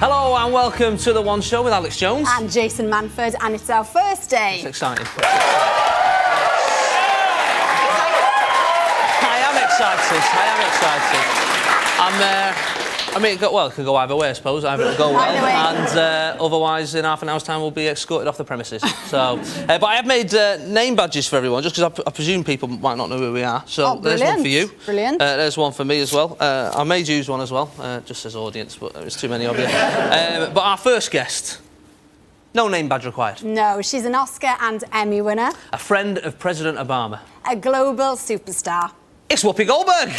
Hello and welcome to The One Show with Alex Jones. And Jason Manford, and it's our first day. It's exciting. I am excited. I mean, it could go either way, I suppose. Either it'll go well, and otherwise, in half an hour's time, we'll be escorted off the premises. So, but I have made name badges for everyone, just because I presume people might not know who we are. So there's one for you. Brilliant. There's one for me as well. I may use one as well, just as audience, but there's too many of you. But our first guest, no name badge required. No, she's an Oscar and Emmy winner. A friend of President Obama. A global superstar. It's Whoopi Goldberg.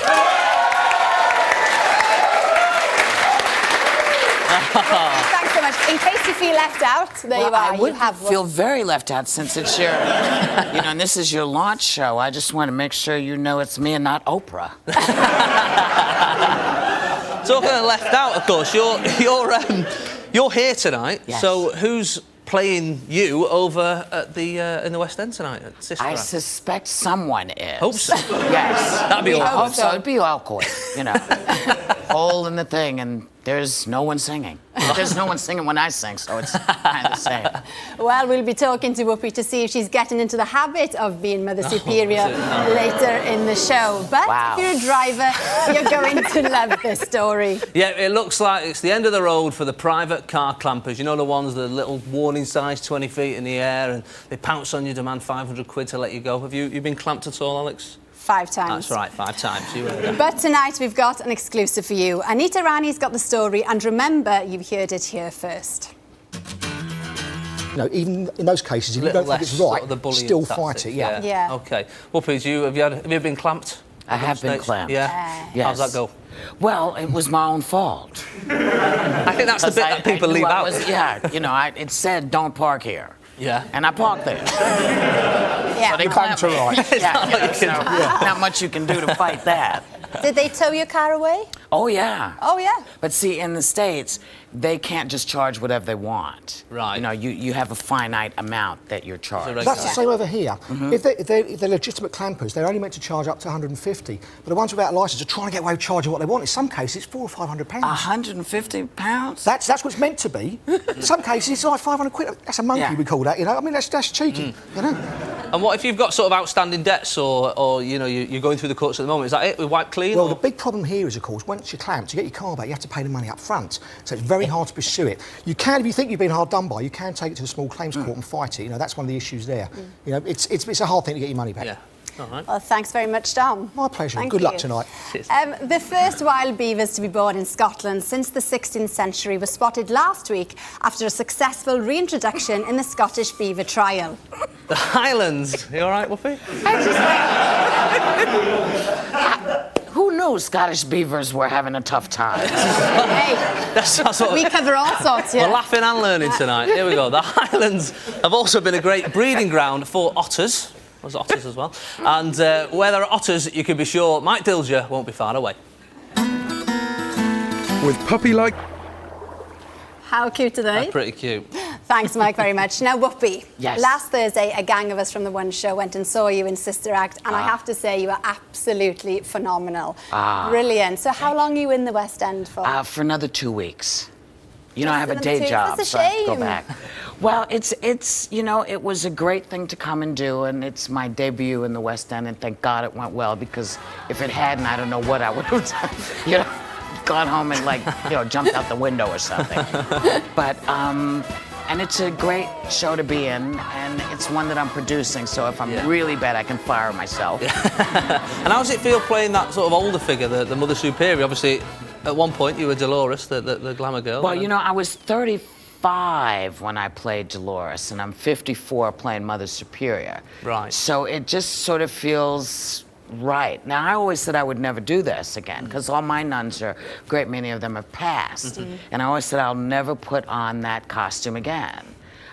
Thanks so much. In case you feel left out, there you are. I would feel very left out since it's your, and this is your launch show. I just want to make sure you know it's me and not Oprah. Talking of left out, of course, you're here tonight. Yes. So who's playing you over at the in the West End tonight at Sister I Act? suspect someone is. Hope so. Yes. That'd be I awkward. hope so. It'd be awkward, Hole in the thing, and there's no one singing. There's no one singing when I sing, so it's kind of the same. Well, we'll be talking to Whoopi to see if she's getting into the habit of being Mother Superior later in the show. But if you're a driver, you're going to love this story. Yeah, it looks like it's the end of the road for the private car clampers. You know the ones, the little warning signs 20 feet in the air, and they pounce on you, demand 500 quid to let you go. Have you been clamped at all, Alex? 5 times. That's right, 5 times. You heard that. But tonight we've got an exclusive for you. Anita Rani's got the story, and remember, you heard it here first. Even in those cases, if you don't think it's right, still fight it. Yeah. Okay. Whoopi, have you been clamped? I have been clamped. Yeah. Yes. How's that go? Well, it was my own fault. I think that's the bit that people leave out. It said don't park here. Yeah. And I parked there. Yeah. So they clamped me. Not much you can do to fight that. Did they tow your car away? Oh, yeah. Oh, yeah. But see, in the States, they can't just charge whatever they want. Right. You have a finite amount that you're charged. That's the same over here. If they're legitimate clampers, they're only meant to charge up to 150. But the ones without licence are trying to get away with charging what they want. In some cases, it's £400 or £500. £150? That's what it's meant to be. In some cases, it's like 500 quid. That's a monkey, we call that, I mean, that's cheeky, And what if you've got sort of outstanding debts or you're going through the courts at the moment? Is that it? We wipe clean? Well, the big problem here is, of course, once you're clamped, to get your car back, you have to pay the money up front. So it's very hard to pursue it. You can, if you think you've been hard done by, you can take it to a small claims court and fight it. That's one of the issues there. It's a hard thing to get your money back. Yeah. All right. Well, thanks very much, Dom. My pleasure. Thank Good you. luck tonight. The first wild beavers to be born in Scotland since the 16th century was spotted last week after a successful reintroduction in the Scottish beaver trial. The Highlands. You all right, Whoopi? Who knew Scottish beavers were having a tough time? Hey, we cover all sorts here. We're laughing and learning tonight. Here we go. The Highlands have also been a great breeding ground for otters. There's otters as well. And where there are otters, you can be sure Mike Dilger won't be far away. With puppy-like... How cute are they? They're pretty cute. Thanks, Mike, very much. Now, Whoopi, yes. Last Thursday, a gang of us from The One Show went and saw you in Sister Act, and I have to say, you are absolutely phenomenal. Brilliant. So how long are you in the West End for? For another 2 weeks. I have a day job, That's a so I have to go shame. back. Well, it was a great thing to come and do, and it's my debut in the West End, and thank God it went well, because if it hadn't, I don't know what I would have done. Gone home and jumped out the window or something. But and it's a great show to be in, and it's one that I'm producing, so if I'm really bad, I can fire myself. And how does it feel playing that sort of older figure, the Mother Superior? Obviously, at one point you were Dolores, the glamour girl. Well, I was 35 when I played Dolores, and I'm 54 playing Mother Superior. Right. So it just sort of feels right. Now, I always said I would never do this again, because all my nuns a great many of them have passed. And I always said I'll never put on that costume again.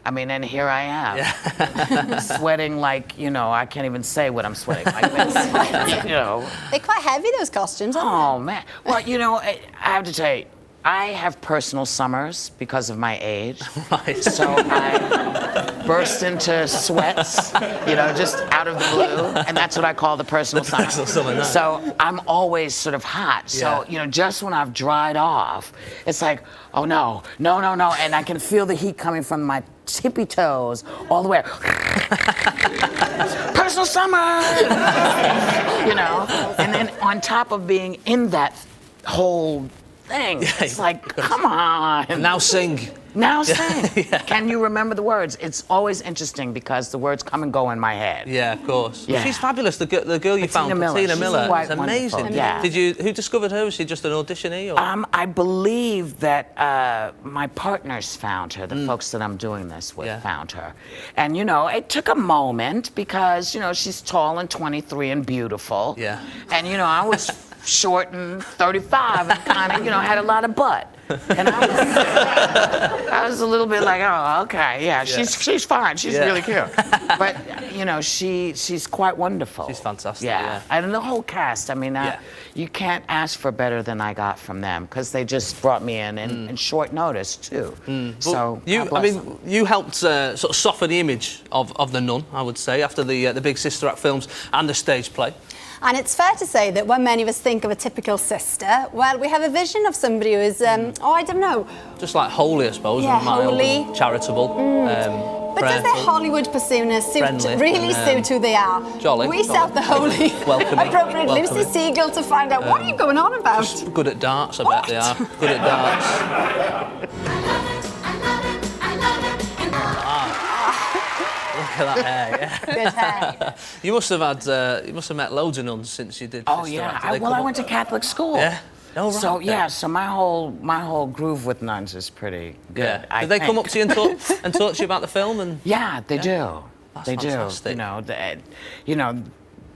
I mean, and here I am, sweating like, I can't even say what I'm sweating like this, They're quite heavy, those costumes, aren't Oh, man. Well, I have to tell you, I have personal summers because of my age. Right. So burst into sweats, just out of the blue, and that's what I call the personal summer. So I'm always sort of hot. So, just when I've dried off, it's like, oh no, and I can feel the heat coming from my tippy toes all the way. Personal summer, and then on top of being in that whole thing, it's like, come on. Now sing. Now sing. Can you remember the words? It's always interesting because the words come and go in my head. Yeah, of course. Yeah. She's fabulous. The girl you found, Patina Miller. She's It's amazing. wonderful. Yeah. Who discovered her? Was she just an auditionee? Or? I believe that my partners found her. The folks that I'm doing this with found her. And, it took a moment because, she's tall and 23 and beautiful. Yeah. And, I was short and 35 and kind of, had a lot of butt. And I was a little bit like, oh, okay, she's fine. She's really cute. But, she's quite wonderful. She's fantastic, yeah. And the whole cast, you can't ask for better than I got from them because they just brought me in short notice, too. So, you helped sort of soften the image of the nun, I would say, after the big Sister Act films and the stage play. And it's fair to say that when many of us think of a typical sister, well, we have a vision of somebody who is, I don't know. Just like holy, I suppose. Yeah, mild, holy. Charitable. But does their Hollywood persona really suit who they are? Jolly. We set the holy, appropriate Lucy Siegle to find out what are you going on about? Just good at darts, I bet they are. Good at darts. Look at that hair, yeah. Good hair. You must have met loads of nuns since you did. Oh yeah. I went to Catholic school. Yeah. Oh, right. So my whole groove with nuns is pretty good. Yeah. Did they come up to you and talk to you about the film? And yeah, they do. That's they fantastic. do.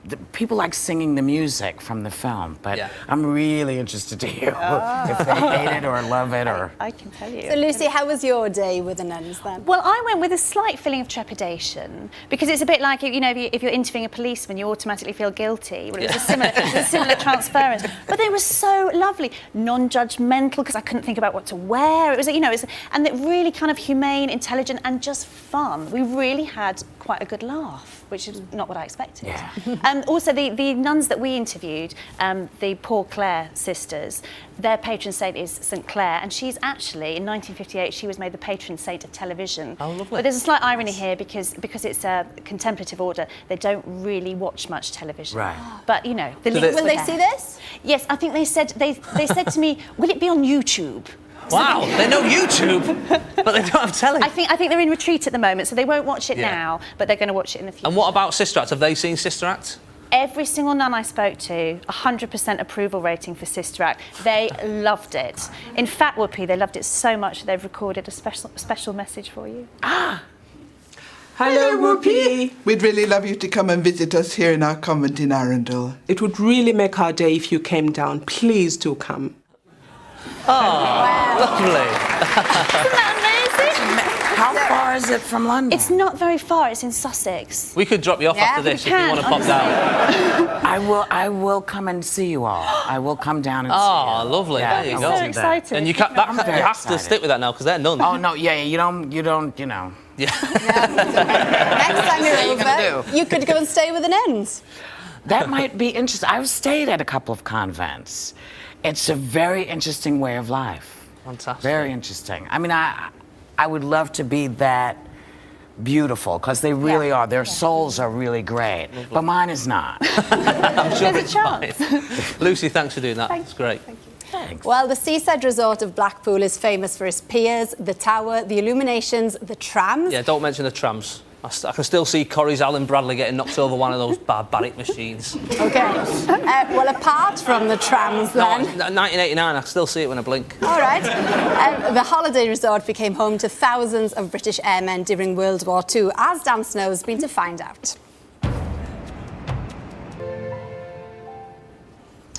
The people like singing the music from the film, but I'm really interested to hear if they hate it or love it or. I can tell you. So Lucy, how was your day with the nuns then? Well, I went with a slight feeling of trepidation because it's a bit like if you're interviewing a policeman, you automatically feel guilty. Well, it was a similar transference, but they were so lovely, non-judgmental because I couldn't think about what to wear. It was and it really kind of humane, intelligent, and just fun. We really had quite a good laugh, which is not what I expected. Yeah. Also, the nuns that we interviewed, the Paul Clare sisters, their patron saint is St Clare, and she's actually, in 1958, she was made the patron saint of television. Oh, lovely. But there's a slight irony here because it's a contemplative order, they don't really watch much television. Right. But, the Will they see this? Yes, I think they said to me, will it be on YouTube? Wow, they know YouTube, but they don't have telly. I think they're in retreat at the moment, so they won't watch it now, but they're going to watch it in the future. And what about Sister Act? Have they seen Sister Act? Every single nun I spoke to, 100% approval rating for Sister Act. They loved it. In fact, Whoopi, they loved it so much they've recorded a special message for you. Hello, Whoopi. We'd really love you to come and visit us here in our convent in Arundel. It would really make our day if you came down. Please do come. Oh, wow. Lovely. Isn't that amazing? How far is it from London? It's not very far. It's in Sussex. We could drop you off after this if you want to pop down. I will come and see you all. I will come down and see you. Oh, lovely. Yeah, there you I'm go. so excited. And you have to stick with that now because they're nuns. Oh no, you don't. Yeah. Next time you're over, you could go and stay with the nuns. That might be interesting. I've stayed at a couple of convents. It's a very interesting way of life. Fantastic. Very interesting. I mean, I would love to be that beautiful because they really are. Their souls are really great, but mine is not. I'm sure There's it's a chance. fine. Lucy, thanks for doing that. It's great. Thank you. Thanks. Well, the seaside resort of Blackpool is famous for its piers, the tower, the illuminations, the trams. Yeah, don't mention the trams. I can still see Corrie's Alan Bradley getting knocked over one of those barbaric machines. Okay. Well, apart from the trams No, then... 1989, I can still see it when I blink. All right. The holiday resort became home to thousands of British airmen during World War II, as Dan Snow's been to find out.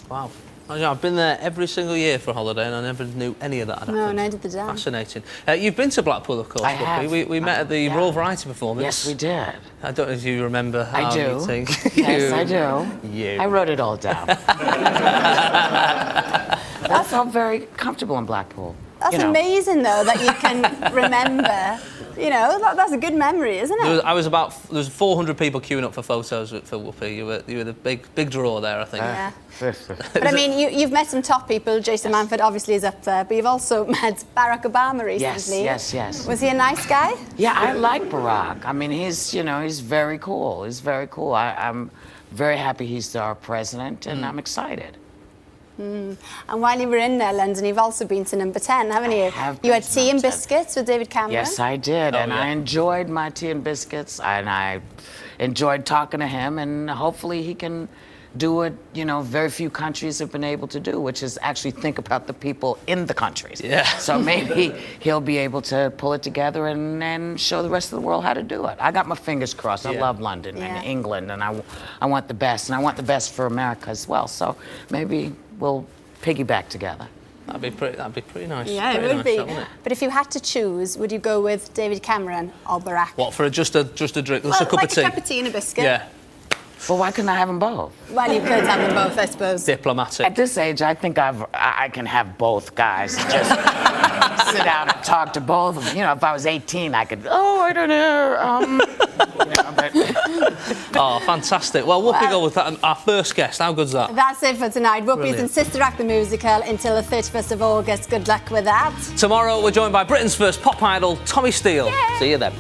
Wow. I've been there every single year for a holiday and I never knew any of that had happened. No, neither did I. Fascinating. You've been to Blackpool, of course, I Whoopi. have. We met at the Royal Variety performance. Yes, we did. I don't know if you remember I our do. meeting. Yes, I do. You. I wrote it all down. I felt very comfortable in Blackpool. That's amazing, though, that you can remember. You know, that's a good memory, isn't it? There was 400 people queuing up for photos for Whoopi. You were the big draw there, I think. Yeah. But I mean, you've met some top people. Jason Manford obviously is up there, but you've also met Barack Obama recently. Yes. Was he a nice guy? Yeah, I like Barack. I mean, he's very cool. He's very cool. I'm very happy he's our president, and I'm excited. And while you were in London, you've also been to Number 10, haven't you? You had tea and biscuits with David Cameron. Yes, I did, I enjoyed my tea and biscuits, and I enjoyed talking to him, and hopefully he can do what very few countries have been able to do, which is actually think about the people in the countries. Yeah. So maybe he'll be able to pull it together and show the rest of the world how to do it. I got my fingers crossed. I love London and England, and I want the best, and I want the best for America as well. So maybe we'll piggyback together. That'd be pretty nice. Yeah, it would be. But if you had to choose, would you go with David Cameron or Barack? What, for just a drink, just a cup of tea? A cup of tea and a biscuit. Yeah. Well, why couldn't I have them both? Well, you could have them both, I suppose. Diplomatic. At this age, I think I can have both, guys. Just sit down and talk to both of them. If I was 18, I could, I don't know. Oh, fantastic. Well, Whoopi Goldberg, our first guest. How good's that? That's it for tonight. Whoopi's in Sister Act the Musical until the 31st of August. Good luck with that. Tomorrow, we're joined by Britain's first pop idol, Tommy Steele. Yay. See you then.